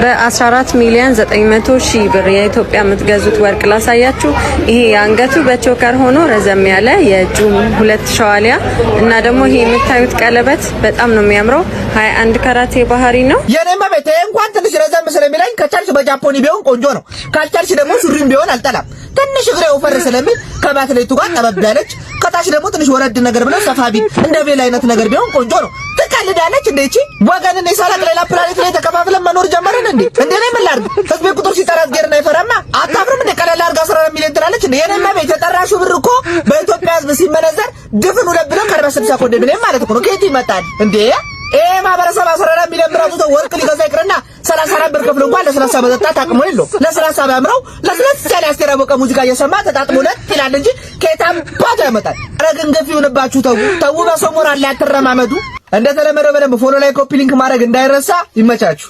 በ14 ሚሊዮን 900 ሺህ ብር የኢትዮጵያ የምትገዙት ወርቅ ላሳያችሁ። ይሄ አንገቱ በቾከር ሆኖ ረዘም ያለ የእጁም ሁለት ሸዋሊያ እና ደግሞ ይሄ የምታዩት ቀለበት በጣም ነው የሚያምረው። 21 ካራት የባህሪ ነው። የኔማ ቤቴ እንኳን ትንሽ ረዘም ስለሚለኝ ከቻልሽ በጃፖኒ ቢሆን ቆንጆ ነው። ካልቻልሽ ደግሞ ሱሪም ቢሆን አልጠላም። ትንሽ እግሬ ወፈር ስለሚል ከባትሌቱ ጋር ጠበብ ያለች ከታች ደግሞ ትንሽ ወረድ ነገር ብለው ሰፋቢ እንደ ቬል አይነት ነገር ቢሆን ቆንጆ ነው። ትቀልዳለች እንዴ እቺ ወገን እኔ ሳላቅ ሌላ ፕላኔት ላይ ተከፋፍለን መኖር ጀመርን እንዴ? እንዴ ነው ምን ላድርግ? ህዝብ ቁጥር ሲጠራት ገርና ይፈራማ። አታፍርም እንዴ? ቀለል አድርጋ 14 ሚሊዮን ትላለች እንዴ? የኔማ ቤት የጠራሽው ብር እኮ በኢትዮጵያ ህዝብ ሲመነዘር ድፍን 2 ብሎ 40-60 ኮንዶሚኒየም ማለት ነው። ከየት ይመጣል እንዴ? ማህበረሰብ 14 ሚሊዮን ብር አውጥቶ ወርቅ ሊገዛ ይቅርና 34 ብር ከፍሎ እንኳን ለስላሳ መጠጣት አቅሙ የለው። ለስላሳ ቢያምረው ለስላሳ ያለ አስቴር አወቀ ሙዚቃ እየሰማ ተጣጥሞ ይላል እንጂ ከየታም ባጃ ይመጣል። ኧረ ግን ገፊ ይሁንባችሁ። ተው በሰው ሞራል ላይ አትረማመዱ። እንደተለመደው በደንብ ፎሎ ላይ ኮፒ ሊንክ ማድረግ እንዳይረሳ። ይመቻችሁ።